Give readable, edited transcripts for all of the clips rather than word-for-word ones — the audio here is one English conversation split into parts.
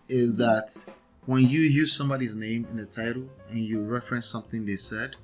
is that when you use somebody's name in the title and you reference something they said,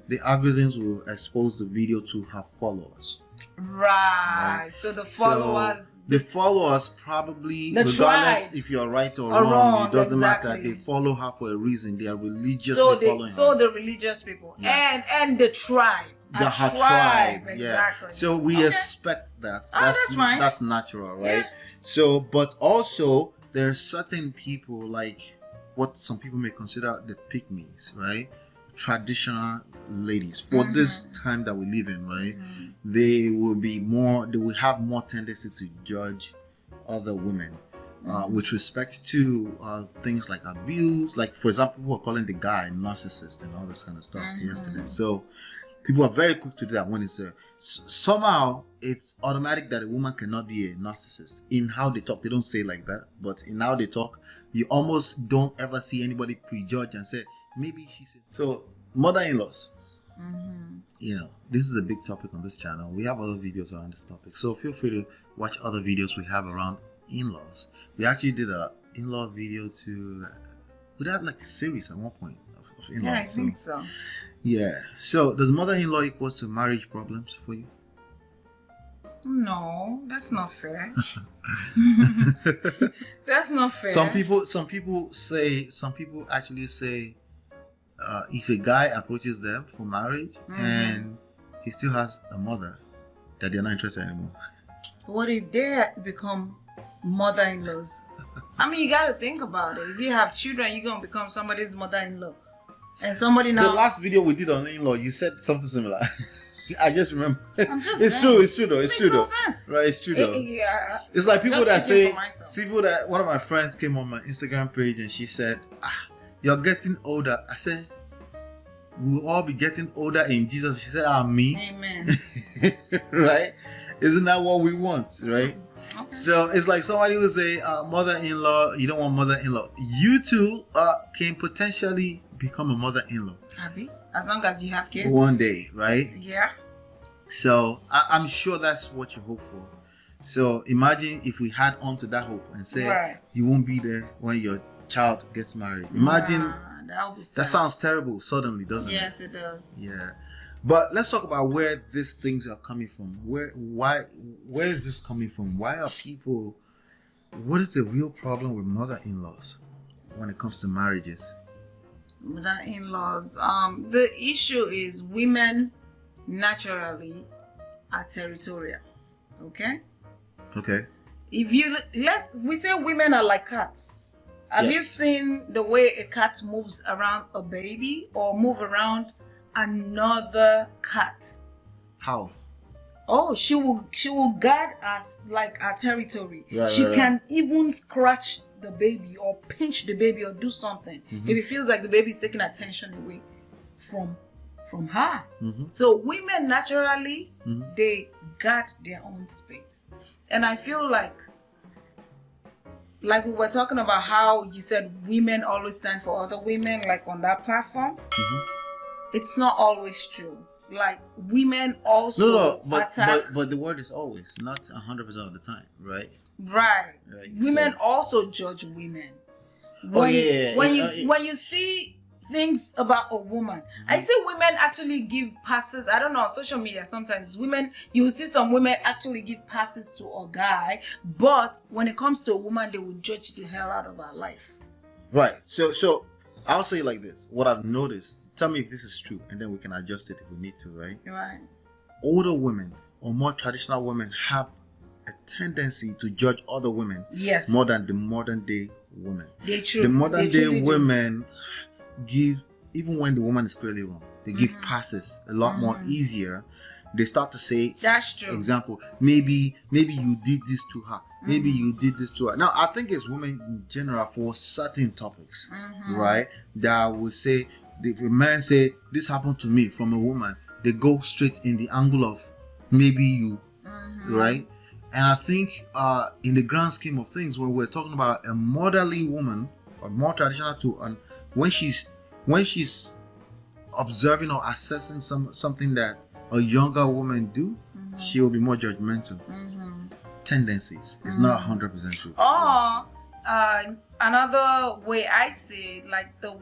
the algorithms will expose the video to her followers. Right. So the followers. So the followers probably, The regardless tribe. if you're right or Or wrong, it doesn't exactly. matter. They follow her for a reason. They are religiously So following her. the religious people. Yes. And the tribe. Her tribe. Exactly. Yeah. So we expect that. That's fine. That's natural, right? Yeah. So, but also there are certain people, like what some people may consider the pygmies, right? Traditional ladies for this time that we live in, right? They will have more tendency to judge other women with respect to things like abuse. Like, for example, people are calling the guy narcissist and all this kind of stuff yesterday. So people are very quick to do that when it's somehow it's automatic that a woman cannot be a narcissist. In how they talk, they don't say like that, but in how they talk, you almost don't ever see anybody prejudge and say maybe she's. So mother-in-laws, you know, this is a big topic on this channel. We have other videos around this topic, so feel free to watch other videos we have around in-laws. We actually did a in-law video to. We had like a series at one point of in-laws. Yeah, I think so. Yeah. So does mother-in-law equals to marriage problems for you? No, that's not fair. That's not fair. Some people actually say if a guy approaches them for marriage and he still has a mother, that they're not interested anymore. What if they become mother-in-laws? I mean, you gotta think about it. If you have children, you're gonna become somebody's mother-in-law. And somebody now. The last video we did on in-law, you said something similar. I just remember. I'm just it's saying. true. It's true though. It's true no though. sense. Right? It's true though. Yeah. It's like people that say. People that one of my friends came on my Instagram page and she said, "You're getting older." I said, "We'll all be getting older in Jesus." She said, "Me." Amen. Right? Isn't that what we want? Right? Okay. So it's like somebody will say, "Mother-in-law, you don't want mother-in-law." You two can potentially become a mother-in-law. Happy? As long as you have kids. One day, right? Yeah. So I'm sure that's what you hope for. So imagine if we had on to that hope and say you won't be there when your child gets married. Imagine that sounds terrible suddenly, doesn't it? Yes, it does. Yeah. But let's talk about where these things are coming from. Where is this coming from? Why are people? What is the real problem with mother-in-laws when it comes to marriages? Mother-in-laws. The issue is women naturally are territorial. Okay. Okay. If you we say women are like cats. Have you seen the way a cat moves around a baby or move around another cat? How? Oh, she will guard us like our territory. Right, she can even scratch the baby or pinch the baby or do something if it feels like the baby is taking attention away from her. So women naturally they guard their own space, and I feel like we were talking about how you said women always stand for other women, like on that platform. It's not always true. Like women also attack. But the word is always, not 100% of the time, right? Right. Women also judge women. When you see things about a woman, I see women actually give passes. I don't know, on social media sometimes you will see some women actually give passes to a guy, but when it comes to a woman, they will judge the hell out of her life. Right. So I'll say it like this. What I've noticed, tell me if this is true, and then we can adjust it if we need to, right? Right. Older women or more traditional women have a tendency to judge other women more than the modern day women. The modern day women give, even when the woman is clearly wrong, they give passes a lot more easier. They start to say, that's true. Example, maybe you did this to her. Maybe you did this to her. Now, I think it's women in general for certain topics, right? That will say, if a man say this happened to me from a woman, they go straight in the angle of maybe you, right? And I think in the grand scheme of things, when we're talking about a motherly woman or more traditional too, and when she's observing or assessing something that a younger woman do, she will be more judgmental. Tendencies. It's not 100% true. Or another way I see it, like the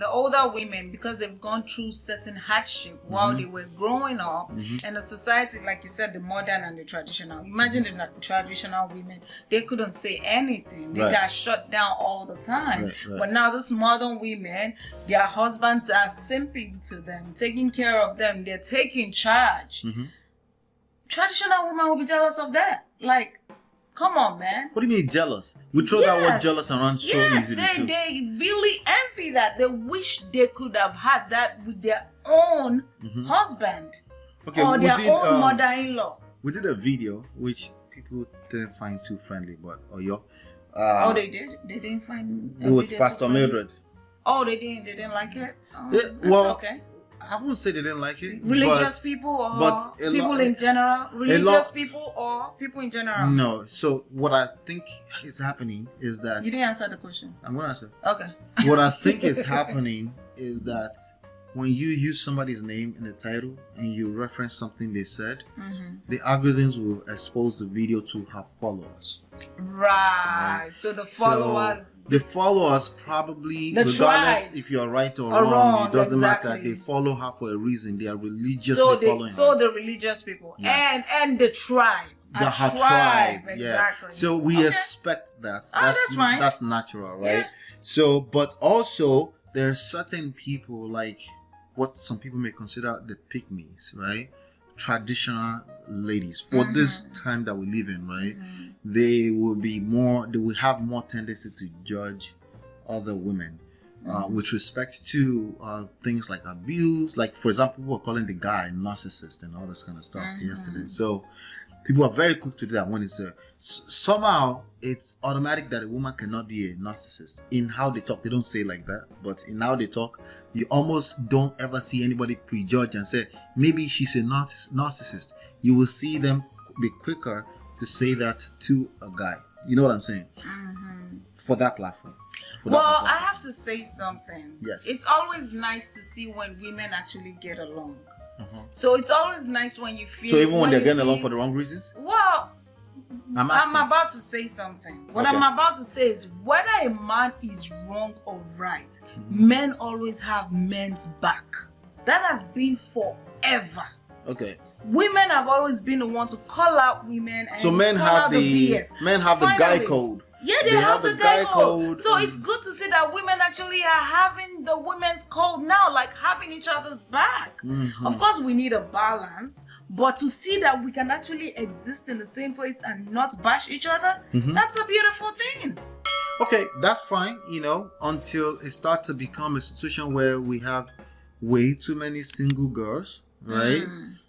older women, because they've gone through certain hardship while they were growing up, and the society, like you said, the modern and the traditional. Imagine the traditional women, they couldn't say anything. They got shut down all the time. But now those modern women, their husbands are simping to them, taking care of them. They're taking charge. Traditional women will be jealous of that. Like, come on, man. What do you mean jealous? We throw that word jealous around so easily too. They really envy that. They wish they could have had that with their own husband or their own mother-in-law. We did a video which people didn't find too friendly, but they did? They didn't find with Pastor Mildred. Oh, they didn't like it? Oh, that's okay. I won't say they didn't like it. Religious people or people in general? Religious people or people in general? No. So what I think is happening is that... You didn't answer the question. I'm going to answer. Okay. What I think is happening is that when you use somebody's name in the title and you reference something they said, the algorithms will expose the video to have followers. Right. So the followers... The followers probably, regardless if you're right or wrong, it doesn't matter. They follow her for a reason. They are religiously following her. So the religious people and the tribe. Her tribe. Exactly. So we expect that. That's fine. That's natural, right? So, but also there are certain people, like what some people may consider the pygmies, right? Traditional ladies for this time that we live in, right? They will have more tendency to judge other women with respect to things like abuse. Like, for example, people were calling the guy narcissist and all this kind of stuff yesterday. So people are very quick to do that when it's somehow it's automatic that a woman cannot be a narcissist. In how they talk, they don't say like that, but in how they talk, you almost don't ever see anybody prejudge and say maybe she's a narcissist. You will see them be quicker to say that to a guy. You know what I'm saying? For that platform. I have to say something. Yes. It's always nice to see when women actually get along. So it's always nice when you feel... So even when they're getting along for the wrong reasons? Well, I'm about to say something. What I'm about to say is whether a man is wrong or right, men always have men's back. That has been forever. Okay. Women have always been the one to call out women and so men have the BS. Men have the guy code. Yeah, they have the guy code. So it's good to see that women actually are having the women's code now, like having each other's back. Of course, we need a balance, but to see that we can actually exist in the same place and not bash each other, that's a beautiful thing. Okay, that's fine, until it starts to become a situation where we have way too many single girls, right?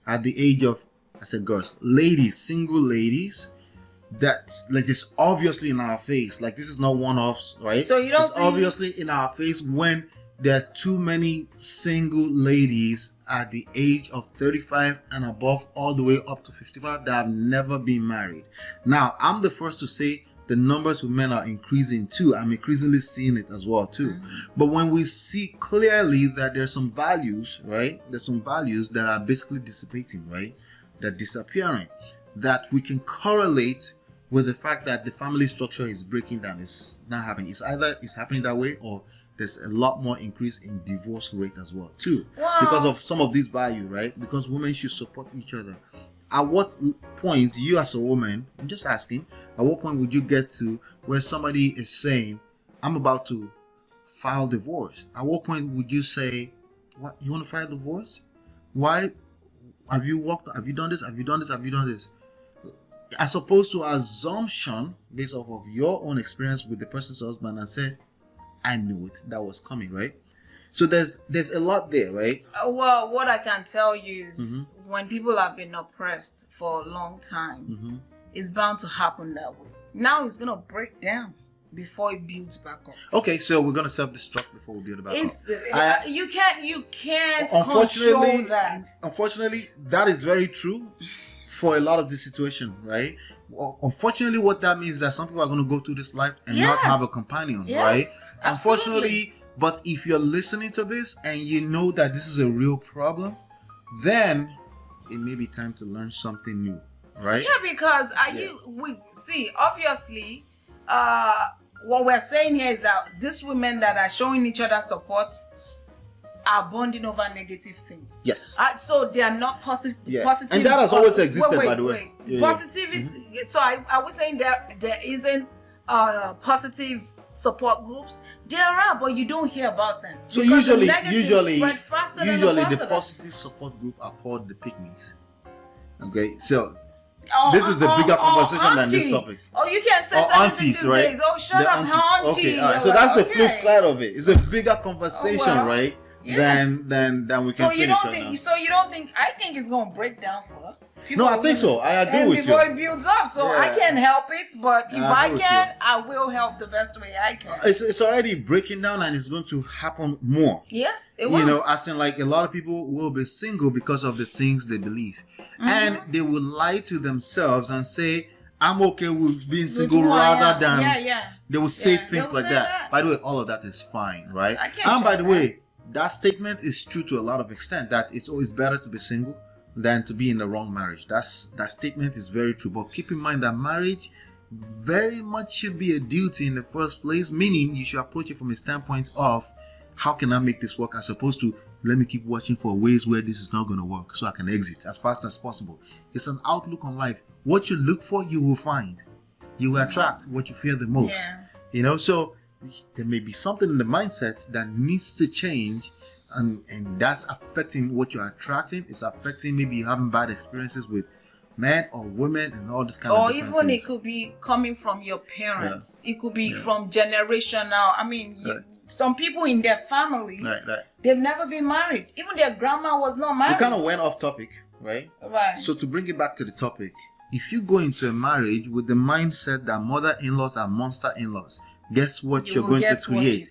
At the age of, I said girls, ladies, single ladies, that's like just obviously in our face. Like this is not one-offs, right? So you don't it's obviously in our face when there are too many single ladies at the age of 35 and above, all the way up to 55 that have never been married. Now, I'm the first to say the numbers with men are increasing too. I'm increasingly seeing it as well too. But when we see clearly that there's some values, right? There's some values that are basically dissipating, right? They're disappearing. That we can correlate with the fact that the family structure is breaking down. It's not happening. It's either it's happening that way or there's a lot more increase in divorce rate as well too. Because of some of these values, right? Because women should support each other. At what point, you as a woman, I'm just asking, at what point would you get to where somebody is saying, I'm about to file divorce? At what point would you say, what, you want to file divorce? Why? Have you done this? Have you done this? Have you done this? As opposed to assumption based off of your own experience with the person's husband and say, I knew it, that was coming, right? So there's a lot there, right? Well, what I can tell you is when people have been oppressed for a long time, it's bound to happen that way. Now it's going to break down before it builds back up. Okay, so we're going to self-destruct before we build it back up. You can't control that. Unfortunately, that is very true for a lot of this situation, right? Well, unfortunately, what that means is that some people are going to go through this life and not have a companion, right? Unfortunately, but if you're listening to this and you know that this is a real problem, then it may be time to learn something new, right? Yeah, because we see, obviously, what we're saying here is that these women that are showing each other support are bonding over negative things. Yes. So they are not positive. And that has always existed, by the way. Positivity. So I was saying there isn't positive support groups. There are, but you don't hear about them. So usually the positive support group are called the pygmies. Okay, so this is a bigger conversation than this topic. Oh, you can't say aunties, right? Oh, shut up, auntie. Okay, all right. So that's the flip side of it. It's a bigger conversation, right? Yeah. Than we can finish right now. So you don't think? I think it's gonna break down first. No, I think so. I agree with you. Before it builds up, so I can't help it. But if I can, I will help the best way I can. It's already breaking down, and it's going to happen more. Yes, it will. You know, as in like a lot of people will be single because of the things they believe, and they will lie to themselves and say, "I'm okay with being single," rather than they will say things like that. By the way, all of that is fine, right? And by the way, that statement is true to a lot of extent, that it's always better to be single than to be in the wrong marriage. That statement is very true. But keep in mind that marriage very much should be a duty in the first place, meaning you should approach it from a standpoint of how can I make this work, as opposed to let me keep watching for ways where this is not going to work so I can exit as fast as possible. It's an outlook on life. What you look for, you will find. You will attract what you fear the most. You know, so there may be something in the mindset that needs to change, and that's affecting what you're attracting. It's affecting, maybe you're having bad experiences with men or women and all this kind of things. Or even it could be coming from your parents. It could be from generational. I mean, some people in their family, they've never been married. Even their grandma was not married. We kind of went off topic, right? So to bring it back to the topic, if you go into a marriage with the mindset that mother-in-laws are monster in-laws, guess what you're going to create?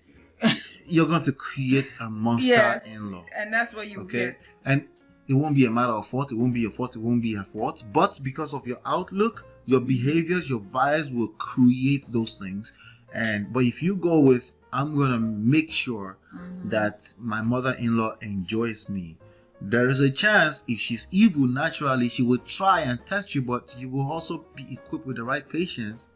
You're going to create a monster in-law. And that's what you get. And it won't be a matter of fault. It won't be your fault. It won't be her fault. But because of your outlook, your behaviors, your vibes will create those things. But if you go with, I'm going to make sure that my mother-in-law enjoys me, there is a chance if she's evil naturally, she will try and test you, but you will also be equipped with the right patience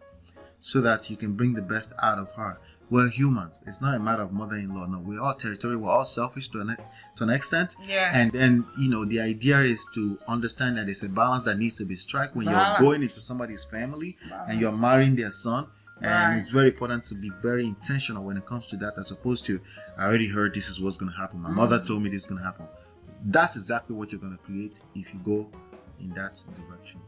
so that you can bring the best out of her. We're humans. It's not a matter of mother-in-law. No, we're all territorial. We're all selfish to an extent. And then, you know, the idea is to understand that it's a balance that needs to be struck when you're going into somebody's family and you're marrying their son. And it's very important to be very intentional when it comes to that, as opposed to, I already heard this is what's going to happen. My mother told me this is going to happen. That's exactly what you're going to create if you go in that direction.